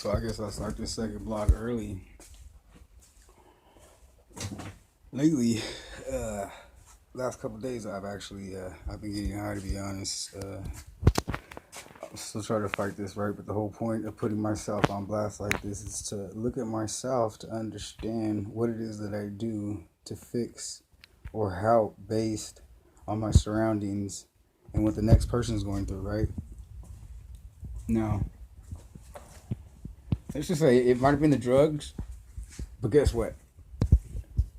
So I guess I'll start this second block early. Lately, uh, last couple days, I've been getting high, to be honest. I'm still trying to fight this, right? But the whole point of putting myself on blast like this is to look at myself to understand what it is that I do to fix or help based on my surroundings and what the next person is going through, right? Now, let's just say it might have been the drugs, but guess what?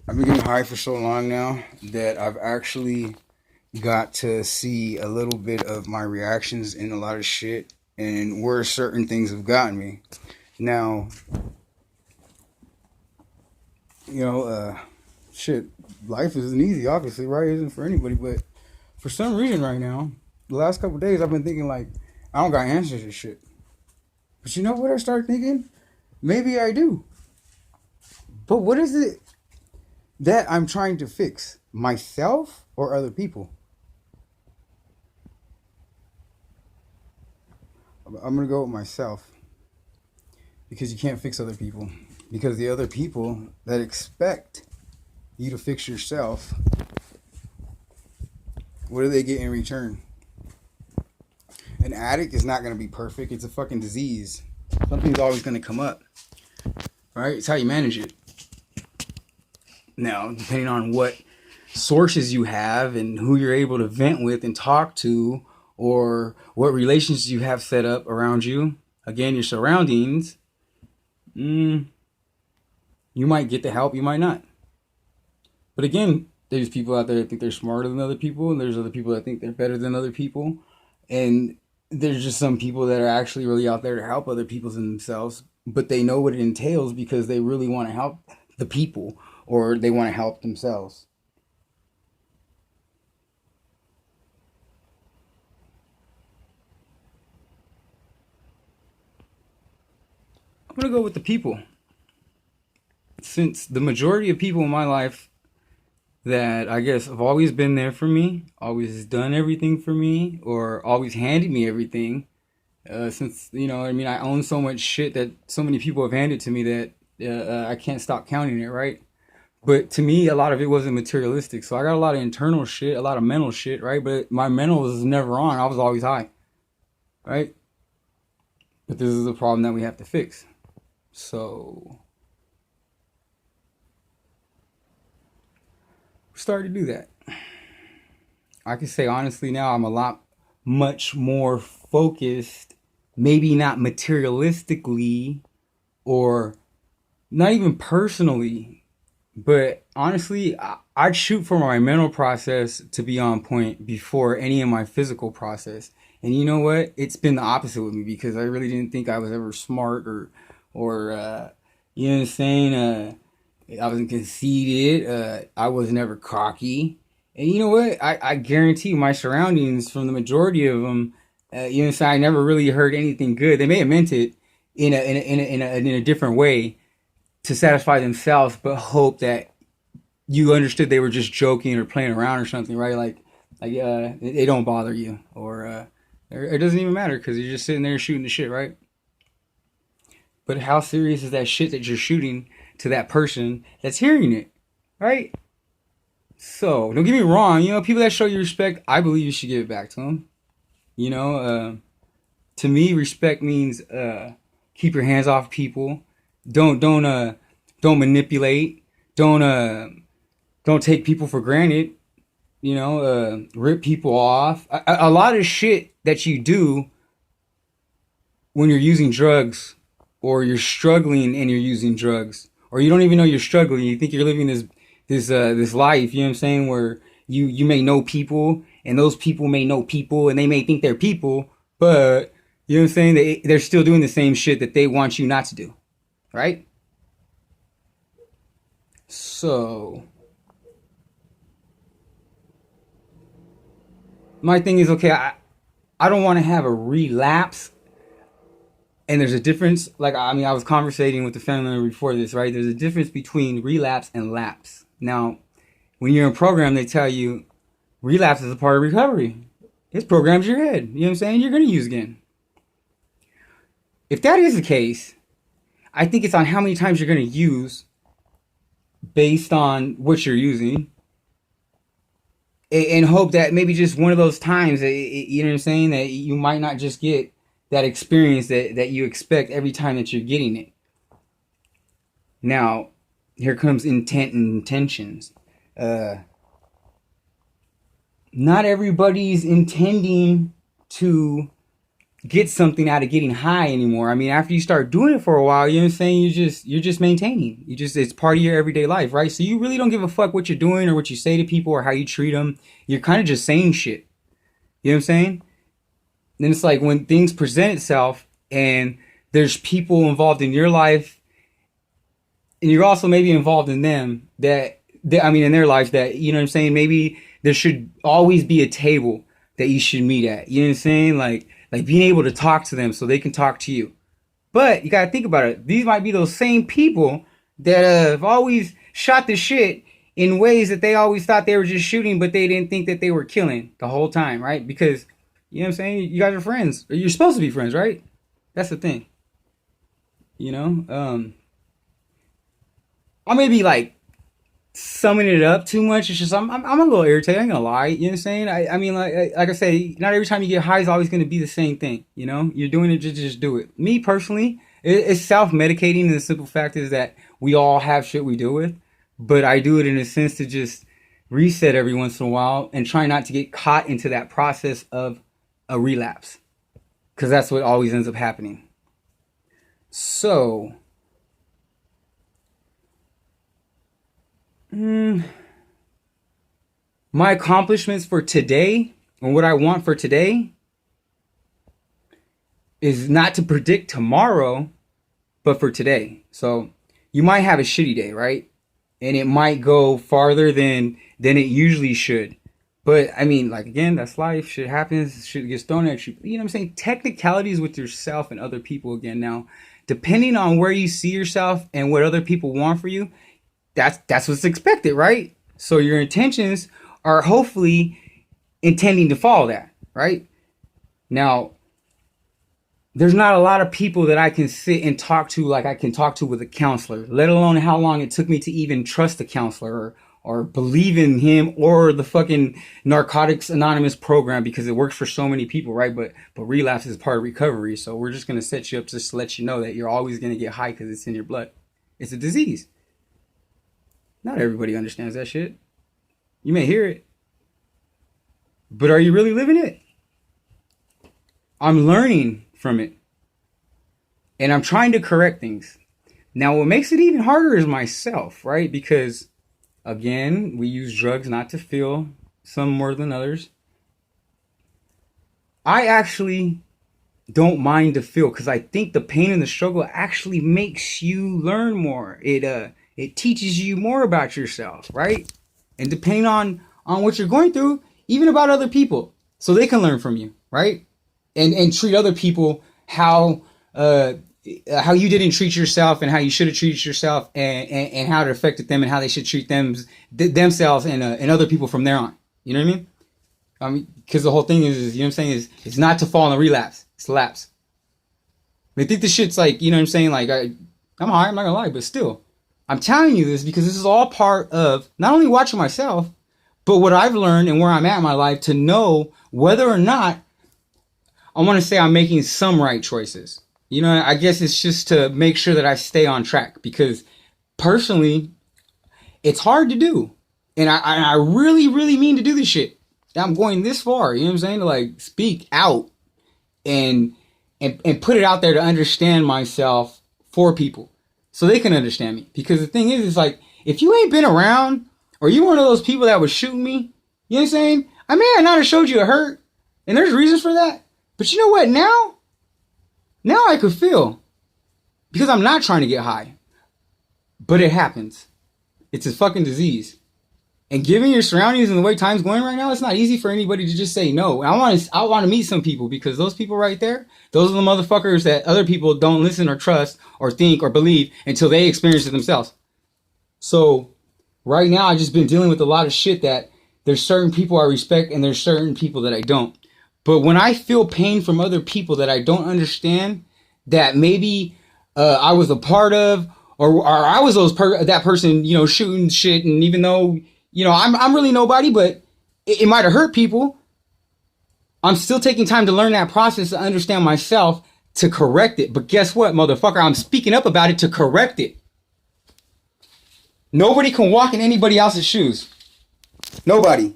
I've been getting high for so long now that I've actually got to see a little bit of my reactions in a lot of shit and where certain things have gotten me. Now, you know, shit, life isn't easy, obviously, right? It isn't for anybody, but for some reason right now, the last couple of days, I've been thinking like, I don't got answers to shit. But you know what I started thinking? Maybe I do. But what is it that I'm trying to fix? Myself or other people? I'm going to go with myself. Because you can't fix other people. Because the other people that expect you to fix yourself, what do they get in return? An addict is not going to be perfect. It's a fucking disease. Something's always going to come up. Right? It's how you manage it. Now, depending on what sources you have and who you're able to vent with and talk to, or what relationships you have set up around you, again, your surroundings, you might get the help, you might not. But again, there's people out there that think they're smarter than other people, and there's other people that think they're better than other people, and there's just some people that are actually really out there to help other people and themselves, but they know what it entails because they really want to help the people, or they want to help themselves. I'm going to go with the people. Since the majority of people in my life that I guess have always been there for me, always done everything for me, or always handed me everything, since, I own so much shit that so many people have handed to me that I can't stop counting it, right? But to me, a lot of it wasn't materialistic. So I got a lot of internal shit, a lot of mental shit, right? But my mental was never on. I was always high, right? But this is a problem that we have to fix. So we started to do that. I can say honestly now I'm a lot much more focused, maybe not materialistically or not even personally, but honestly, I'd shoot for my mental process to be on point before any of my physical process. And you know what? It's been the opposite with me because I really didn't think I was ever smart or you know what I'm saying? I wasn't conceited. I was never cocky. And you know what? I guarantee my surroundings, from the majority of them, you know what I'm saying? I never really heard anything good. They may have meant it in a different way to satisfy themselves, but hope that you understood they were just joking or playing around or something, right? Like they don't bother you, or it doesn't even matter because you're just sitting there shooting the shit, right? But how serious is that shit that you're shooting to that person that's hearing it, right? So don't get me wrong, people that show you respect, I believe you should give it back to them. To me, respect means keep your hands off people. Don't manipulate. Don't take people for granted. Rip people off. A lot of shit that you do when you're using drugs, or you're struggling and you're using drugs, or you don't even know you're struggling. You think you're living this life. You know what I'm saying? Where you may know people, and those people may know people, and they may think they're people, but you know what I'm saying? They're still doing the same shit that they want you not to do, right? So my thing is, okay, I don't want to have a relapse. And there's a difference, I was conversating with the family member before this, right? There's a difference between relapse and lapse. Now, when you're in program, they tell you relapse is a part of recovery. It programs your head. You know what I'm saying? You're going to use again. If that is the case, I think it's on how many times you're going to use based on what you're using, and hope that maybe just one of those times, you know what I'm saying, that you might not just get that experience that you expect every time that you're getting it. Now, here comes intent and intentions. Not everybody's intending to get something out of getting high anymore. I mean, after you start doing it for a while, you know what I'm saying, you're just maintaining. It's part of your everyday life, right? So you really don't give a fuck what you're doing or what you say to people or how you treat them. You're kind of just saying shit. You know what I'm saying? Then it's like when things present itself and there's people involved in your life and you're also maybe involved in them in their life that, you know what I'm saying, maybe there should always be a table that you should meet at. You know what I'm saying? Like being able to talk to them so they can talk to you. But you got to think about it. These might be those same people that have always shot the shit in ways that they always thought they were just shooting, but they didn't think that they were killing the whole time, right? Because, you know what I'm saying? You guys are friends. Or you're supposed to be friends, right? That's the thing. You know? I may be like summing it up too much. It's just I'm a little irritated. I ain't gonna lie. You know what I'm saying? I mean, like I say, not every time you get high is always gonna be the same thing. You know, you're doing it, just do it. Me personally, it's self-medicating, and the simple fact is that we all have shit we deal with, but I do it in a sense to just reset every once in a while and try not to get caught into that process of a relapse, because that's what always ends up happening. So. My accomplishments for today and what I want for today is not to predict tomorrow, but for today. So you might have a shitty day, right? And it might go farther than it usually should. But I mean, like, again, that's life. Shit happens. Shit gets thrown at you. You know what I'm saying? Technicalities with yourself and other people again. Now, depending on where you see yourself and what other people want for you, that's what's expected, right? So your intentions are hopefully intending to follow that, right? Now, there's not a lot of people that I can sit and talk to like I can talk to with a counselor, let alone how long it took me to even trust a counselor or believe in him or the fucking Narcotics Anonymous program, because it works for so many people, right? But relapse is part of recovery. So we're just going to set you up just to let you know that you're always going to get high because it's in your blood. It's a disease. Not everybody understands that shit. You may hear it, but are you really living it? I'm learning from it, and I'm trying to correct things. Now, what makes it even harder is myself, right? Because, again, we use drugs not to feel, some more than others. I actually don't mind to feel, because I think the pain and the struggle actually makes you learn more. It teaches you more about yourself, right? And depending on what you're going through, even about other people, so they can learn from you, right? And treat other people how you didn't treat yourself and how you should have treated yourself, and how it affected them and how they should treat themselves and other people from there on. You know what I mean? Because the whole thing is, you know what I'm saying, is not to fall in a relapse. It's lapse. They think this shit's like, you know what I'm saying, like I'm high, I'm not gonna lie, but still. I'm telling you this because this is all part of not only watching myself, but what I've learned and where I'm at in my life to know whether or not I want to say I'm making some right choices. You know, I guess it's just to make sure that I stay on track, because personally, it's hard to do. And I really, really mean to do this shit. I'm going this far, you know what I'm saying? To like speak out and put it out there to understand myself for people, so they can understand me. Because the thing is like, if you ain't been around, or you one of those people that was shooting me, you know what I'm saying? I may have not have showed you a hurt, and there's reasons for that. But you know what? Now I could feel, because I'm not trying to get high. But it happens. It's a fucking disease. And given your surroundings and the way time's going right now, it's not easy for anybody to just say no. And I want to meet some people, because those people right there, those are the motherfuckers that other people don't listen or trust or think or believe until they experience it themselves. So right now, I've just been dealing with a lot of shit that there's certain people I respect and there's certain people that I don't. But when I feel pain from other people that I don't understand, that maybe I was a part of, or I was that person, shooting shit. And even though, I'm really nobody, but it might have hurt people. I'm still taking time to learn that process to understand myself to correct it. But guess what, motherfucker? I'm speaking up about it to correct it. Nobody can walk in anybody else's shoes. Nobody.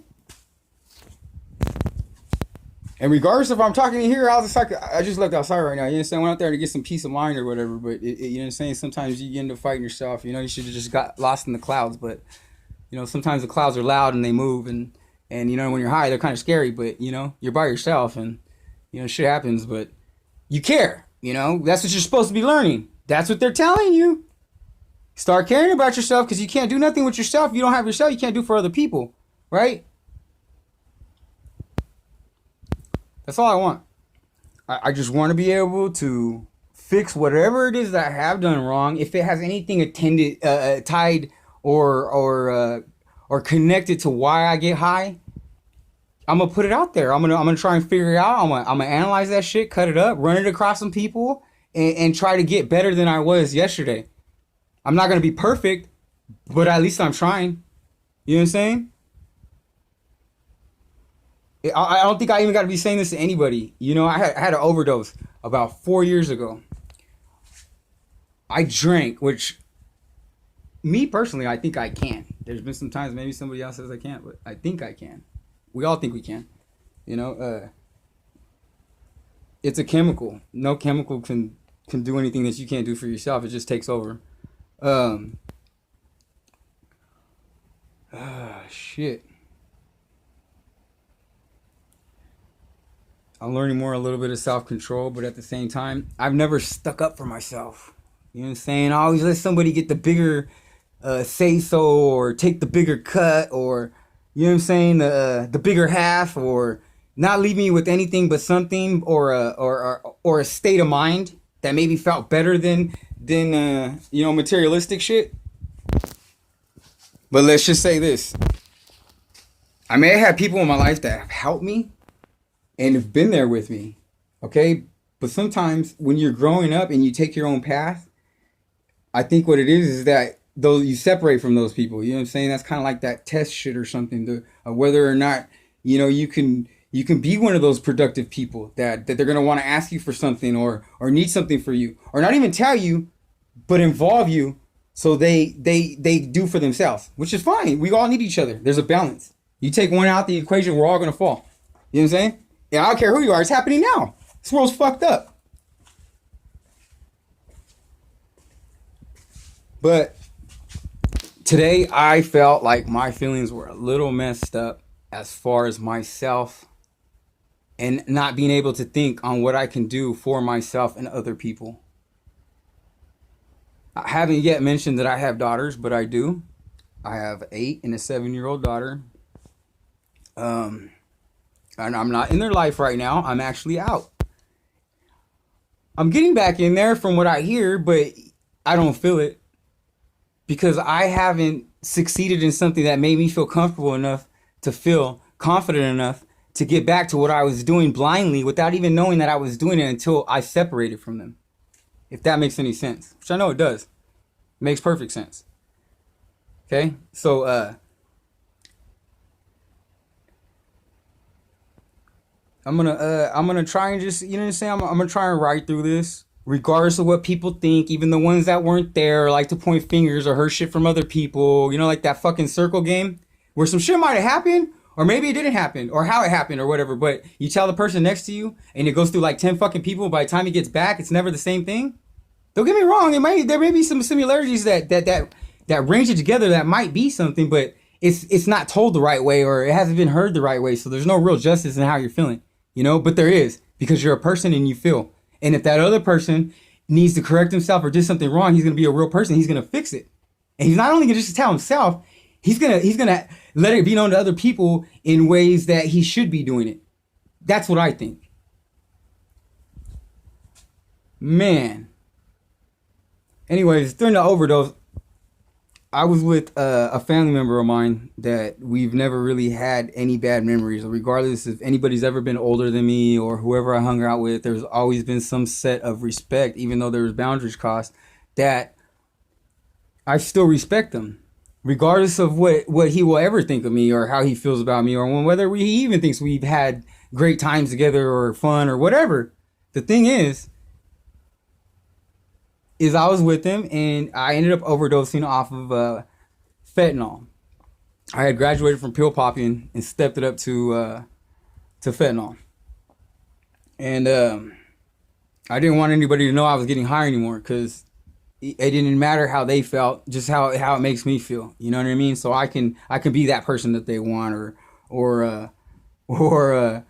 And regardless if I'm talking here, I just left outside right now. You know what I'm saying? I went out there to get some peace of mind or whatever. But you know what I'm saying? Sometimes you end up fighting yourself. You should have just got lost in the clouds. But sometimes the clouds are loud and they move, and when you're high, they're kind of scary. But you're by yourself, and shit happens. But you care. That's what you're supposed to be learning. That's what they're telling you. Start caring about yourself, because you can't do nothing with yourself. You don't have yourself. You can't do for other people, right? That's all I want. I just want to be able to fix whatever it is that I have done wrong. If it has anything tied or connected to why I get high, I'm gonna put it out there. I'm gonna try and figure it out. I'm gonna analyze that shit, cut it up, run it across some people, and try to get better than I was yesterday. I'm not gonna be perfect, but at least I'm trying. You know what I'm saying? I don't think I even got to be saying this to anybody. I had an overdose about 4 years ago. I drank, which, me personally, I think I can. There's been some times maybe somebody else says I can't, but I think I can. We all think we can. It's a chemical. No chemical can do anything that you can't do for yourself. It just takes over. Shit. I'm learning a little bit of self-control, but at the same time, I've never stuck up for myself. You know what I'm saying? I always let somebody get the bigger say-so, or take the bigger cut, or, you know what I'm saying, the bigger half, or not leave me with anything but something, or a state of mind that maybe felt better than materialistic shit. But let's just say this. I may have had people in my life that have helped me and have been there with me, okay? But sometimes when you're growing up and you take your own path, I think what it is that though you separate from those people. You know what I'm saying? That's kind of like that test shit or something, whether or not you can be one of those productive people that they're gonna want to ask you for something, or need something for you, or not even tell you, but involve you, so they do for themselves, which is fine. We all need each other. There's a balance. You take one out the equation, we're all gonna fall. You know what I'm saying? Yeah, I don't care who you are. It's happening now. This world's fucked up. But today I felt like my feelings were a little messed up as far as myself, and not being able to think on what I can do for myself and other people. I haven't yet mentioned that I have daughters, but I do. I have 8 and a 7-year-old daughter. And I'm not in their life right now. I'm actually out. I'm getting back in there from what I hear, but I don't feel it, because I haven't succeeded in something that made me feel comfortable enough to feel confident enough to get back to what I was doing blindly without even knowing that I was doing it until I separated from them. If that makes any sense, which I know it does. It makes perfect sense. Okay? So, I'm gonna try and just, you know what I'm saying? I'm gonna try and ride through this, regardless of what people think, even the ones that weren't there like to point fingers or heard shit from other people. Like that fucking circle game where some shit might have happened, or maybe it didn't happen, or how it happened, or whatever. But you tell the person next to you, and it goes through like 10 fucking people. By the time he gets back, it's never the same thing. Don't get me wrong. There may be some similarities that range it together that might be something, but it's not told the right way, or it hasn't been heard the right way. So there's no real justice in how you're feeling. But there is, because you're a person and you feel. And if that other person needs to correct himself or did something wrong, he's going to be a real person. He's going to fix it. And he's not only going to just tell himself, he's going to let it be known to other people in ways that he should be doing it. That's what I think. Man. Anyways, during the overdose, I was with a family member of mine that we've never really had any bad memories, regardless if anybody's ever been older than me or whoever I hung out with. There's always been some set of respect, even though there was boundaries crossed, that I still respect him, regardless of what he will ever think of me or how he feels about me or whether he even thinks we've had great times together or fun or whatever. The thing is I was with him and I ended up overdosing off of fentanyl. I had graduated from pill popping and stepped it up to fentanyl, and I didn't want anybody to know I was getting high anymore because it didn't matter how they felt, just how it makes me feel. You know what I mean? So I can be that person that they want, or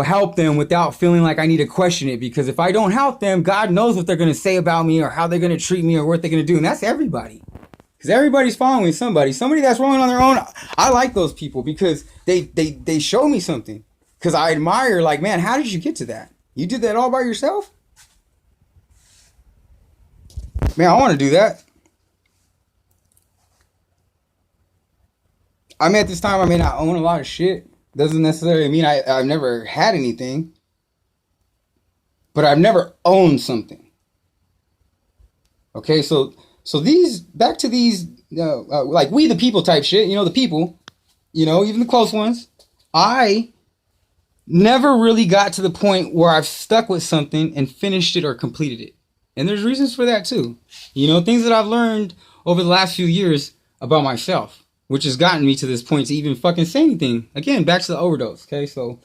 help them without feeling like I need to question it. Because if I don't help them, God knows what they're going to say about me or how they're going to treat me or what they're going to do. And that's everybody. Because everybody's following somebody. Somebody that's rolling on their own. I like those people because they show me something. Because I admire, like, man, how did you get to that? You did that all by yourself? Man, I want to do that. I mean, at this time, I may not own a lot of shit. Doesn't necessarily mean I've never had anything. But I've never owned something. Okay, so back to these, like we the people type shit, the people, even the close ones. I never really got to the point where I've stuck with something and finished it or completed it. And there's reasons for that too. Things that I've learned over the last few years about myself, which has gotten me to this point to even fucking say anything. Again, back to the overdose. Okay, so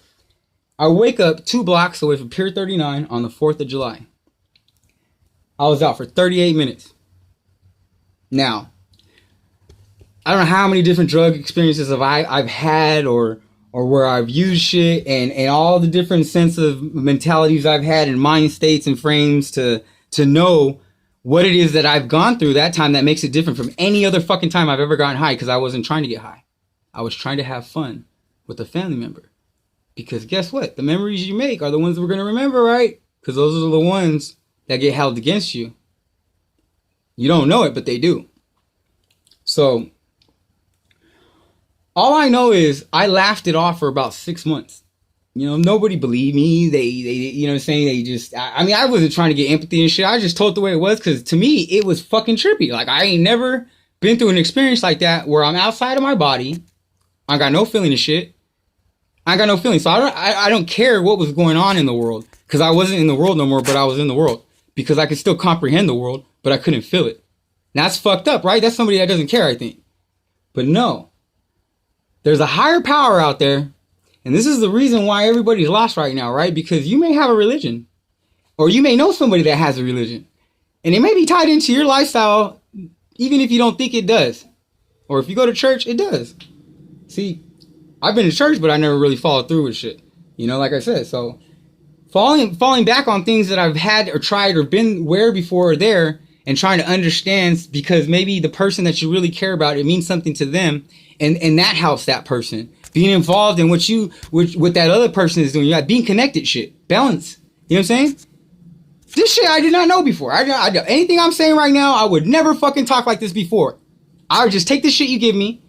I wake up 2 blocks away from Pier 39 on the 4th of July. I was out for 38 minutes. Now, I don't know how many different drug experiences I've had or where I've used shit and all the different sense of mentalities I've had and mind states and frames to know what it is that I've gone through that time that makes it different from any other fucking time I've ever gotten high, because I wasn't trying to get high. I was trying to have fun with a family member. Because guess what? The memories you make are the ones we're going to remember, right? Because those are the ones that get held against you. You don't know it, but they do. So, all I know is I laughed it off for about 6 months. Nobody believed me. They I wasn't trying to get empathy and shit. I just told the way it was because to me, it was fucking trippy. Like, I ain't never been through an experience like that where I'm outside of my body. I got no feeling of shit. I got no feeling. So I don't care what was going on in the world because I wasn't in the world no more, but I was in the world because I could still comprehend the world, but I couldn't feel it. Now, that's fucked up, right? That's somebody that doesn't care, I think. But no, there's a higher power out there. And this is the reason why everybody's lost right now, right? Because you may have a religion, or you may know somebody that has a religion, and it may be tied into your lifestyle, even if you don't think it does. Or if you go to church, it does. See, I've been to church, but I never really followed through with shit. Like I said, so falling back on things that I've had or tried or been where before or there, and trying to understand because maybe the person that you really care about, it means something to them, and that helps that person. Being involved in what that other person is doing. You got being connected shit. Balance. You know what I'm saying? This shit I did not know before. Anything I'm saying right now, I would never fucking talk like this before. I would just take the shit you give me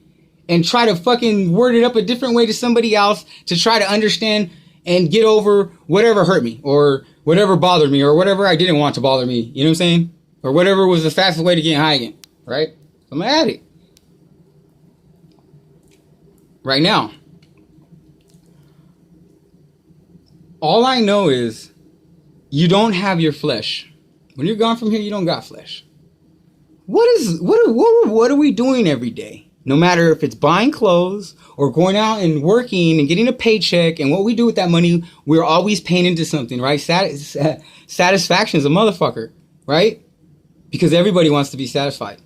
and try to fucking word it up a different way to somebody else to try to understand and get over whatever hurt me or whatever bothered me or whatever I didn't want to bother me. You know what I'm saying? Or whatever was the fastest way to get high again. Right? I'm an addict. Right now, all I know is you don't have your flesh. When you're gone from here, you don't got flesh. What are we doing every day? No matter if it's buying clothes or going out and working and getting a paycheck, and what we do with that money, we're always paying into something, right? Satisfaction is a motherfucker, right? Because everybody wants to be satisfied.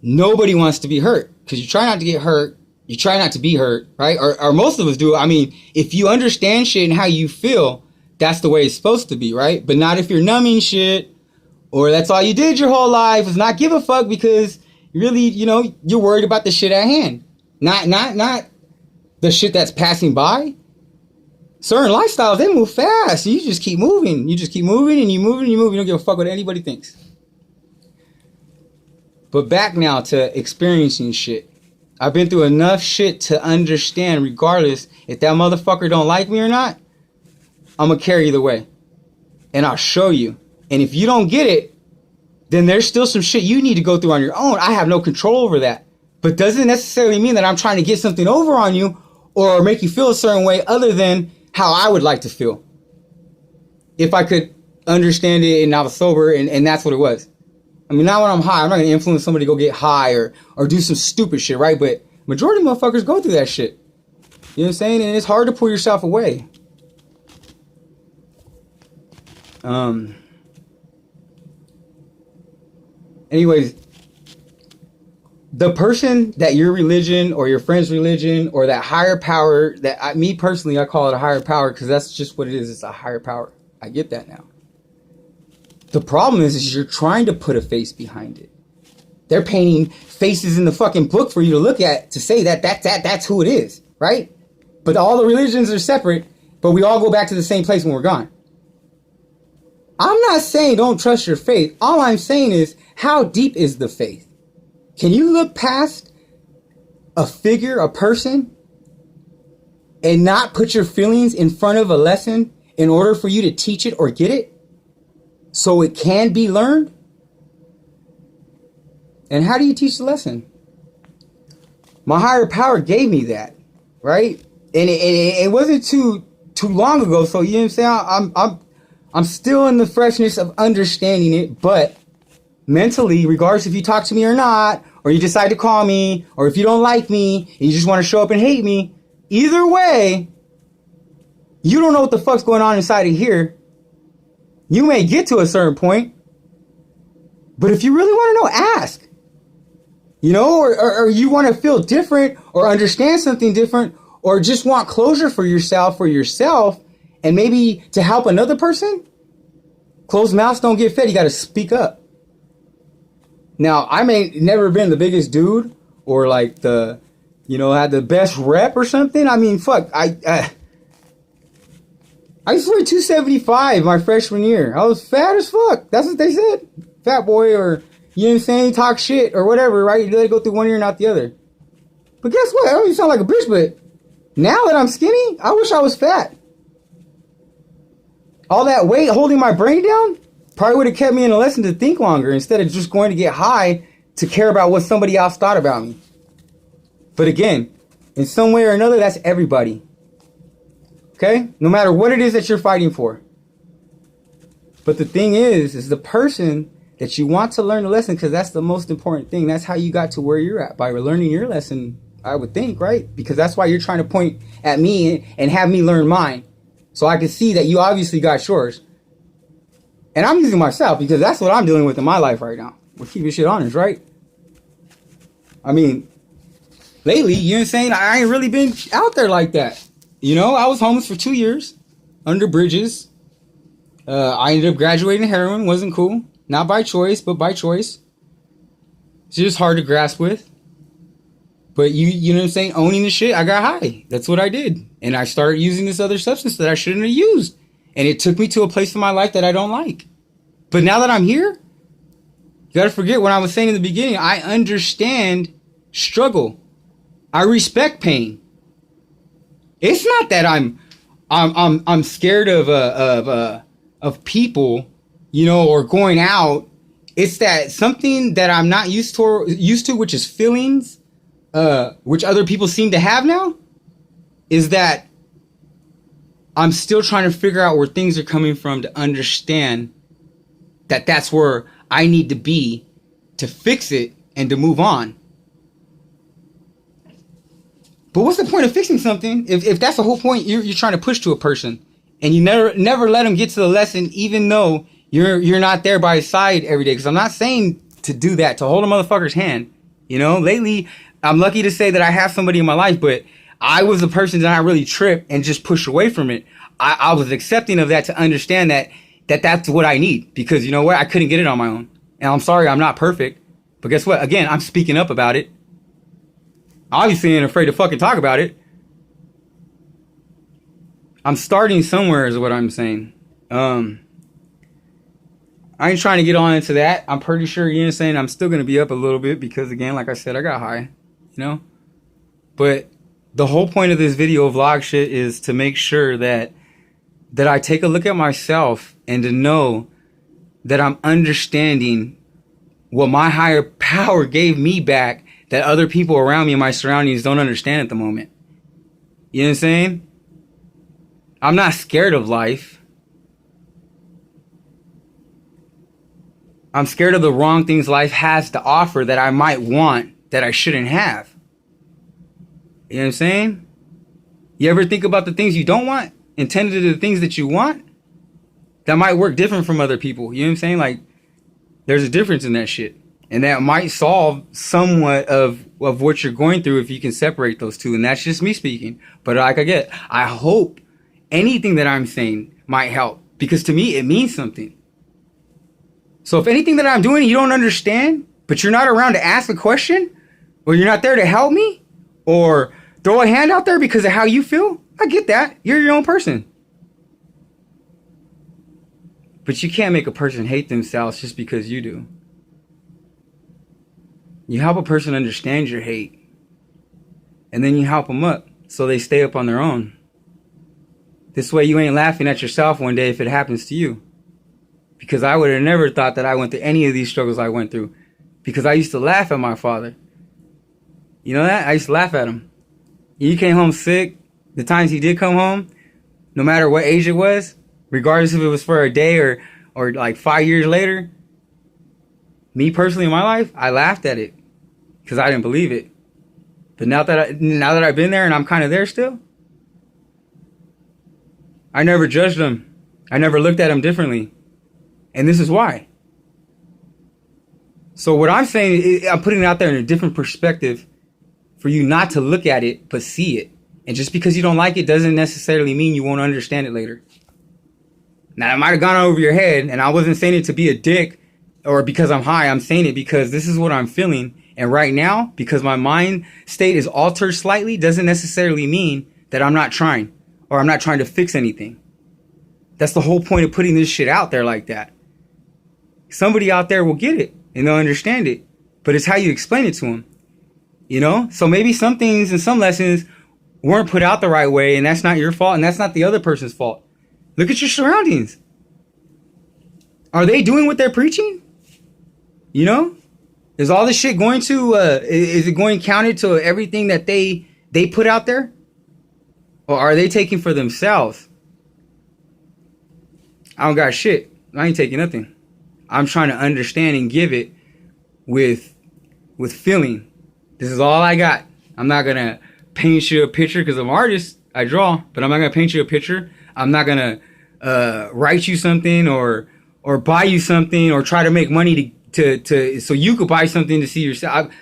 Nobody wants to be hurt because you try not to get hurt. You try not to be hurt, right? Or most of us do. I mean, if you understand shit and how you feel, that's the way it's supposed to be, right? But not if you're numbing shit, or that's all you did your whole life is not give a fuck because really, you're worried about the shit at hand. Not the shit that's passing by. Certain lifestyles, they move fast. You just keep moving. You just keep moving and you move and you move. You don't give a fuck what anybody thinks. But back now to experiencing shit. I've been through enough shit to understand, regardless if that motherfucker don't like me or not, I'm gonna carry the way. And I'll show you. And if you don't get it, then there's still some shit you need to go through on your own. I have no control over that. But doesn't necessarily mean that I'm trying to get something over on you or make you feel a certain way other than how I would like to feel. If I could understand it and I was sober and that's what it was. I mean, now when I'm high, I'm not going to influence somebody to go get high or do some stupid shit, right? But majority of motherfuckers go through that shit. You know what I'm saying? And it's hard to pull yourself away. Anyways, the person that your religion or your friend's religion or that higher power that me personally, I call it a higher power because that's just what it is. It's a higher power. I get that now. The problem is you're trying to put a face behind it. They're painting faces in the fucking book for you to look at to say that's who it is, right? But all the religions are separate, but we all go back to the same place when we're gone. I'm not saying don't trust your faith. All I'm saying is, how deep is the faith? Can you look past a figure, a person, and not put your feelings in front of a lesson in order for you to teach it or get it? So it can be learned? And how do you teach the lesson? My higher power gave me that, right? And it wasn't too long ago, so you know what I'm saying? I'm still in the freshness of understanding it, but mentally, regardless if you talk to me or not, or you decide to call me, or if you don't like me, and you just want to show up and hate me, either way, you don't know what the fuck's going on inside of here. You may get to a certain point, but if you really want to know, ask. You know, or you want to feel different or understand something different or just want closure for yourself and maybe to help another person. Closed mouths don't get fed. You got to speak up. Now, I may never been the biggest dude or like the, you know, had the best rep or something. I mean, fuck, I used to weigh 275 my freshman year. I was fat as fuck. That's what they said. Fat boy or, you know what I'm saying, talk shit or whatever, right? You let it go through one ear, not the other. But guess what? I don't even sound like a bitch, but now that I'm skinny, I wish I was fat. All that weight holding my brain down probably would have kept me in a lesson to think longer instead of just going to get high to care about what somebody else thought about me. But again, in some way or another, that's everybody. Okay? No matter what it is that you're fighting for. But the thing is the person that you want to learn the lesson, because that's the most important thing. That's how you got to where you're at, by learning your lesson, I would think, right? Because that's why you're trying to point at me and have me learn mine. So I can see that you obviously got yours. And I'm using myself because that's what I'm dealing with in my life right now. We'll keep your shit honest, right? I mean, lately, you know what I'm saying? I ain't really been out there like that. You know, I was homeless for 2 years, under bridges. I ended up graduating heroin, wasn't cool. Not by choice, but by choice. It's just hard to grasp with. But you know what I'm saying? Owning the shit, I got high. That's what I did. And I started using this other substance that I shouldn't have used. And it took me to a place in my life that I don't like. But now that I'm here, you gotta forget what I was saying in the beginning. I understand struggle. I respect pain. It's not that I'm scared of people, you know, or going out. It's that something that I'm not used to, which is feelings, which other people seem to have now, is that I'm still trying to figure out where things are coming from to understand that that's where I need to be to fix it and to move on. But what's the point of fixing something if that's the whole point you're trying to push to a person and you never let them get to the lesson, even though you're not there by his side every day? Because I'm not saying to do that, to hold a motherfucker's hand. You know, lately I'm lucky to say that I have somebody in my life, but I was the person that I really trip and just push away from it. I was accepting of that to understand that's what I need, because you know what? I couldn't get it on my own. And I'm sorry, I'm not perfect. But guess what? Again, I'm speaking up about it. Obviously ain't afraid to fucking talk about it. I'm starting somewhere is what I'm saying. I I ain't trying to get on into that. I'm pretty sure, you know what I'm saying, I'm still going to be up a little bit because, again, like I said, I got high, you know? But the whole point of this video vlog shit is to make sure that I take a look at myself and to know that I'm understanding what my higher power gave me back that other people around me in my surroundings don't understand at the moment. You know what I'm saying? I'm not scared of life. I'm scared of the wrong things life has to offer that I might want that I shouldn't have. You know what I'm saying? You ever think about the things you don't want and tend to the things that you want? That might work different from other people. You know what I'm saying? Like, there's a difference in that shit. And that might solve somewhat of what you're going through if you can separate those two. And that's just me speaking. But like I hope anything that I'm saying might help. Because to me, it means something. So if anything that I'm doing you don't understand, but you're not around to ask a question, or you're not there to help me, or throw a hand out there because of how you feel, I get that. You're your own person. But you can't make a person hate themselves just because you do. You help a person understand your hate. And then you help them up so they stay up on their own. This way you ain't laughing at yourself one day if it happens to you. Because I would have never thought that I went through any of these struggles I went through. Because I used to laugh at my father. You know that? I used to laugh at him. He came home sick. The times he did come home, no matter what age it was, regardless if it was for a day or like 5 years later, me personally in my life, I laughed at it because I didn't believe it. But now that I've been there and I'm kind of there still, I never judged him. I never looked at him differently. And this is why. So what I'm saying is I'm putting it out there in a different perspective for you not to look at it, but see it. And just because you don't like it doesn't necessarily mean you won't understand it later. Now, it might have gone over your head, and I wasn't saying it to be a dick or because I'm high. I'm saying it because this is what I'm feeling. And right now, because my mind state is altered slightly, doesn't necessarily mean that I'm not trying or I'm not trying to fix anything. That's the whole point of putting this shit out there like that. Somebody out there will get it and they'll understand it, but it's how you explain it to them. You know? So maybe some things and some lessons weren't put out the right way, and that's not your fault, and that's not the other person's fault. Look at your surroundings. Are they doing what they're preaching? You know? Is all this shit going to, is it going counter to everything that they put out there? Or are they taking for themselves? I don't got shit. I ain't taking nothing. I'm trying to understand and give it with feeling. This is all I got. I'm not going to paint you a picture because I'm an artist. I draw, but I'm not going to paint you a picture. I'm not going to write you something or buy you something or try to make money to so you could buy something to see yourself.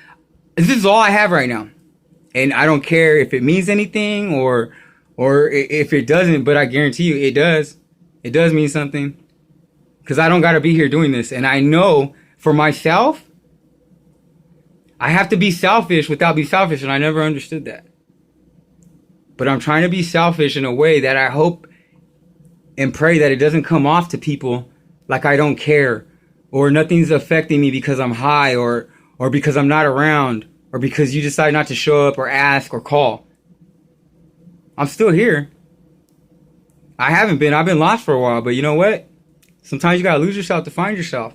This is all I have right now. And I don't care if it means anything or if it doesn't, but I guarantee you it does. It does mean something. Because I don't got to be here doing this. And I know for myself, I have to be selfish without being selfish. And I never understood that. But I'm trying to be selfish in a way that I hope and pray that it doesn't come off to people like I don't care. Or nothing's affecting me because I'm high or because I'm not around. Or because you decide not to show up or ask or call. I'm still here. I haven't been. I've been lost for a while. But you know what? Sometimes you gotta lose yourself to find yourself.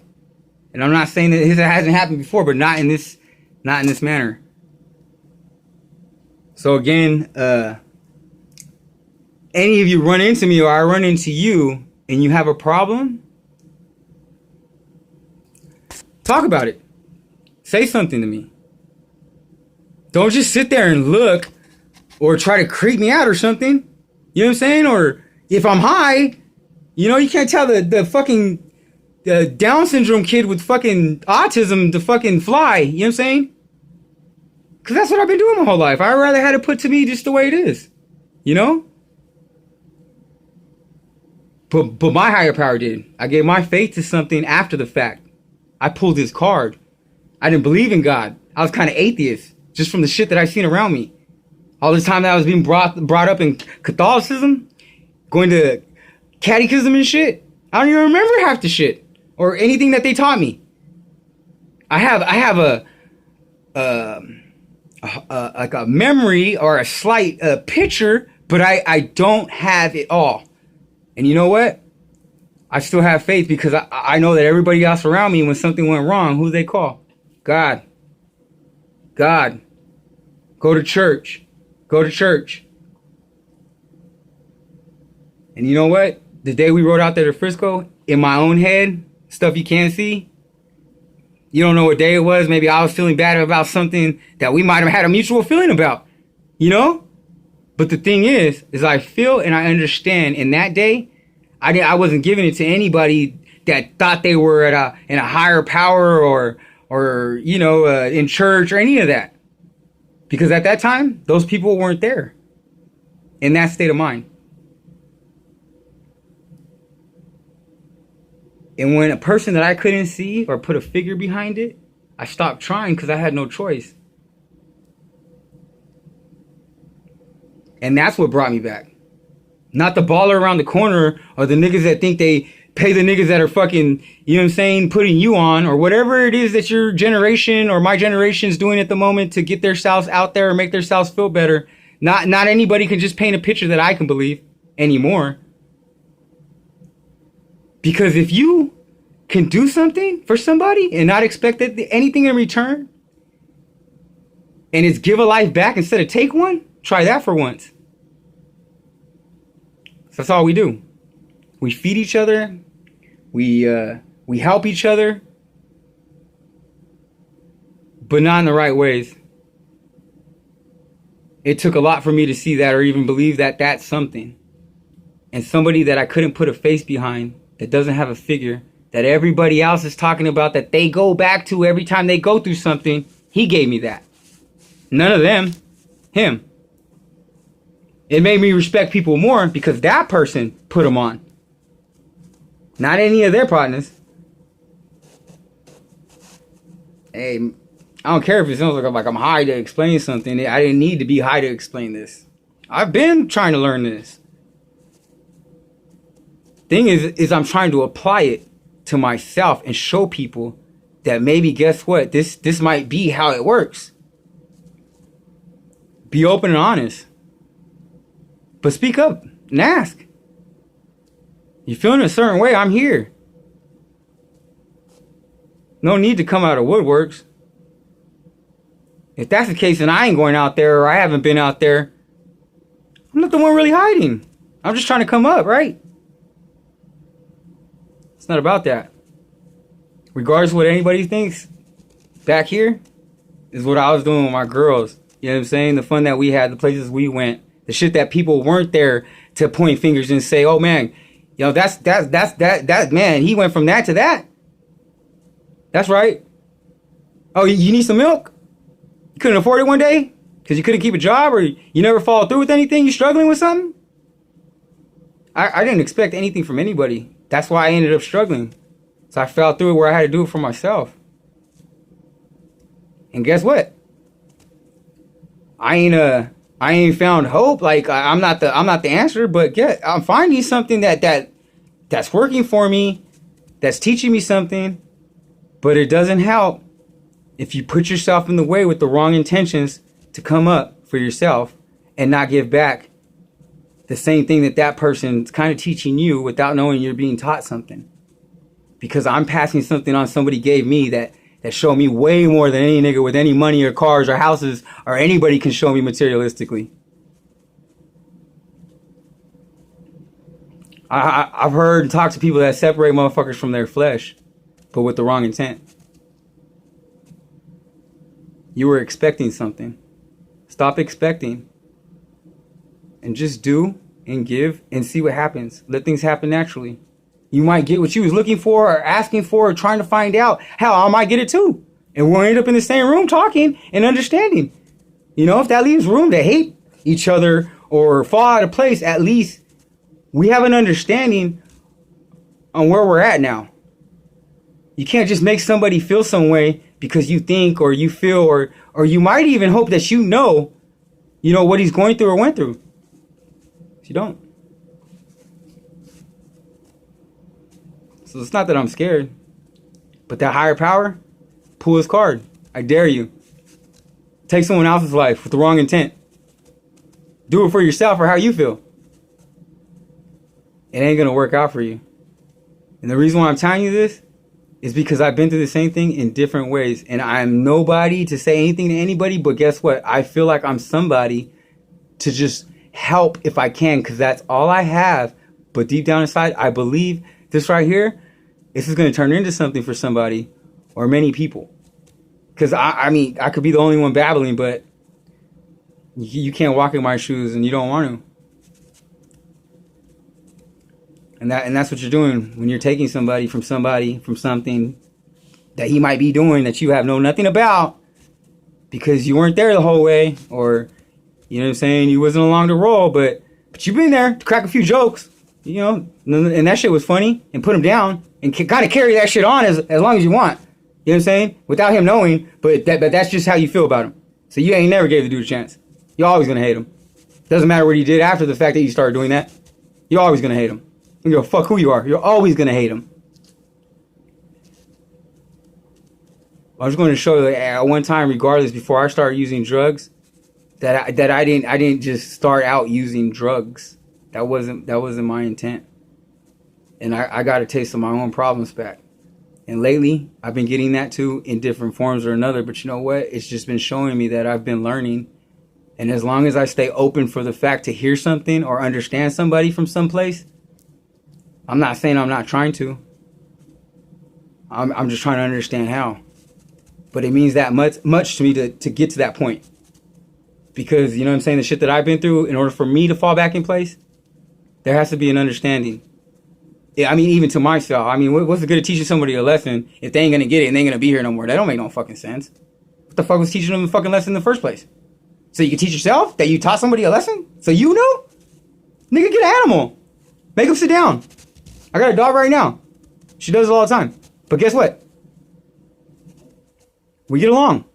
And I'm not saying that it hasn't happened before, but not in this manner. So again, any of you run into me or I run into you and you have a problem, talk about it. Say something to me. Don't just sit there and look or try to creep me out or something. You know what I'm saying? Or if I'm high, you know, you can't tell the fucking Down syndrome kid with fucking autism to fucking fly. You know what I'm saying? Because that's what I've been doing my whole life. I'd rather have it put to me just the way it is. You know? But my higher power did. I gave my faith to something after the fact. I pulled his card. I didn't believe in God. I was kind of atheist just from the shit that I seen around me. All the time that I was being brought up in Catholicism, going to catechism and shit. I don't even remember half the shit. or anything that they taught me. I have like a memory or a slight picture, but I don't have it all. And you know what? I still have faith because I know that everybody else around me, when something went wrong, who they call? God. God. Go to church. Go to church. And you know what? The day we rode out there to Frisco, in my own head, stuff you can't see, you don't know what day it was. Maybe I was feeling bad about something that we might have had a mutual feeling about, you know? But the thing is I feel and I understand in that day, I wasn't giving it to anybody that thought they were in a higher power or you know, in church or any of that. Because at that time, those people weren't there in that state of mind. And when a person that I couldn't see or put a figure behind it, I stopped trying because I had no choice. And that's what brought me back. Not the baller around the corner or the niggas that think they pay the niggas that are fucking, you know what I'm saying, putting you on, or whatever it is that your generation or my generation is doing at the moment to get themselves out there or make themselves feel better. Not anybody can just paint a picture that I can believe anymore. Because if you can do something for somebody and not expect anything in return, and it's give a life back instead of take one, try that for once. So that's all we do. We feed each other. We help each other, but not in the right ways. It took a lot for me to see that or even believe that that's something. And somebody that I couldn't put a face behind, that doesn't have a figure, that everybody else is talking about, that they go back to every time they go through something, he gave me that. None of them. Him. It made me respect people more because that person put them on. Not any of their partners. Hey, I don't care if it sounds like I'm high to explain something. I didn't need to be high to explain this. I've been trying to learn this. Thing is I'm trying to apply it to myself and show people that maybe, guess what? This might be how it works. Be open and honest. But speak up and ask. You feeling a certain way? I'm here. No need to come out of woodworks. If that's the case, then I ain't going out there, or I haven't been out there. I'm not the one really hiding. I'm just trying to come up, right? It's not about that. Regardless of what anybody thinks, back here is what I was doing with my girls. You know what I'm saying? The fun that we had, the places we went, the shit that people weren't there to point fingers and say, oh man, you know, that man, he went from that to that. That's right. Oh, you need some milk? You couldn't afford it one day because you couldn't keep a job, or you never followed through with anything? You struggling with something? I didn't expect anything from anybody. That's why I ended up struggling. So I fell through it where I had to do it for myself. And guess what? I ain't found hope. Like I'm not the answer, but I'm finding something that's working for me, that's teaching me something. But it doesn't help if you put yourself in the way with the wrong intentions to come up for yourself and not give back the same thing that person's kind of teaching you without knowing you're being taught something. Because I'm passing something on somebody gave me that showed me way more than any nigga with any money or cars or houses or anybody can show me materialistically. I've heard and talked to people that separate motherfuckers from their flesh, but with the wrong intent. You were expecting something. Stop expecting. And just do and give and see what happens. Let things happen naturally. You might get what you was looking for or asking for or trying to find out. Hell, I might get it too. And we'll end up in the same room talking and understanding. You know, if that leaves room to hate each other or fall out of place, at least we have an understanding on where we're at now. You can't just make somebody feel some way because you think or you feel or you might even hope that you know what he's going through or went through. You don't. So it's not that I'm scared. But that higher power, pull his card. I dare you. Take someone else's life with the wrong intent. Do it for yourself or how you feel. It ain't going to work out for you. And the reason why I'm telling you this is because I've been through the same thing in different ways. And I'm nobody to say anything to anybody. But guess what? I feel like I'm somebody to just help if I can, because that's all I have. But deep down inside, I believe this right here, this is going to turn into something for somebody or many people. Because I mean, I could be the only one babbling, but you can't walk in my shoes and you don't want to. And that's what you're doing when you're taking somebody from something that he might be doing that you have know nothing about, because you weren't there the whole way, or you know what I'm saying, you wasn't along the roll, but you've been there to crack a few jokes, you know, and that shit was funny, and put him down and kind of carry that shit on as long as you want. You know what I'm saying? Without him knowing, but that's just how you feel about him. So you ain't never gave the dude a chance. You're always gonna hate him. Doesn't matter what he did after the fact that you started doing that. You're always gonna hate him. You go fuck who you are. You're always gonna hate him. I was going to show you that at one time, regardless, before I started using drugs, that I didn't just start out using drugs. That wasn't my intent. And I got a taste of my own problems back. And lately, I've been getting that too in different forms or another. But you know what? It's just been showing me that I've been learning. And as long as I stay open for the fact to hear something or understand somebody from someplace, I'm not saying I'm not trying to. I'm just trying to understand how. But it means that much to me to get to that point. Because, you know what I'm saying, the shit that I've been through, in order for me to fall back in place, there has to be an understanding. I mean, even to myself. I mean, what's the good of teaching somebody a lesson if they ain't going to get it and they ain't going to be here no more? That don't make no fucking sense. What the fuck was teaching them the fucking lesson in the first place? So you can teach yourself that you taught somebody a lesson? So you know? Nigga, get an animal. Make them sit down. I got a dog right now. She does it all the time. But guess what? We get along.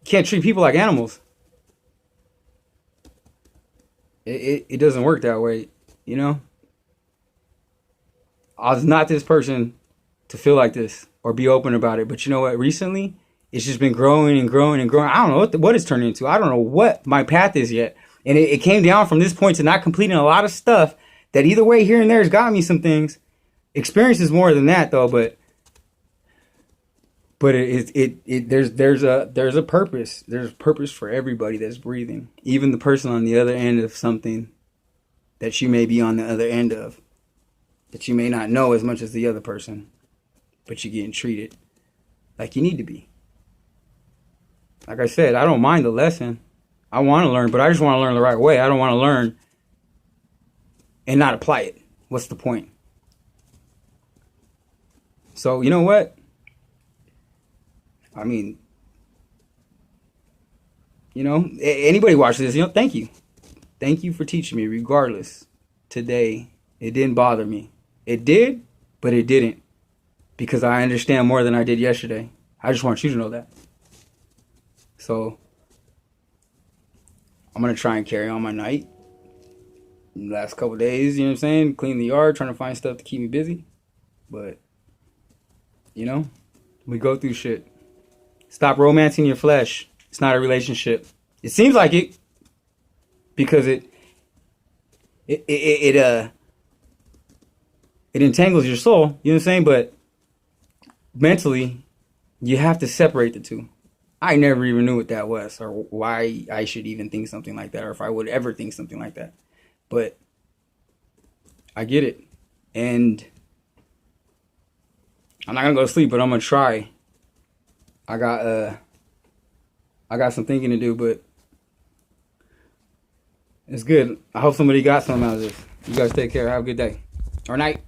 Can't treat people like animals. It doesn't work that way, you know? I was not this person to feel like this or be open about it. But you know what? Recently, it's just been growing and growing and growing. I don't know what it's turned into. I don't know what my path is yet. And it came down from this point to not completing a lot of stuff that either way here and there has got me some things. Experience is more than that, though. But there's a purpose. There's purpose for everybody that's breathing. Even the person on the other end of something that you may be on the other end of, that you may not know as much as the other person, but you're getting treated like you need to be. Like I said, I don't mind the lesson. I want to learn, but I just want to learn the right way. I don't want to learn and not apply it. What's the point? So, you know what? I mean, you know, anybody watching this, you know, thank you. Thank you for teaching me regardless. Today, it didn't bother me. It did, but it didn't. Because I understand more than I did yesterday. I just want you to know that. So, I'm going to try and carry on my night. The last couple of days, you know what I'm saying? Clean the yard, trying to find stuff to keep me busy. But, you know, we go through shit. Stop romancing your flesh. It's not a relationship. It seems like it. Because it entangles your soul, you know what I'm saying? But mentally, you have to separate the two. I never even knew what that was, or why I should even think something like that, or if I would ever think something like that. But I get it. And I'm not gonna go to sleep, but I'm gonna try. I got some thinking to do, but it's good. I hope somebody got something out of this. You guys take care. Have a good day or night.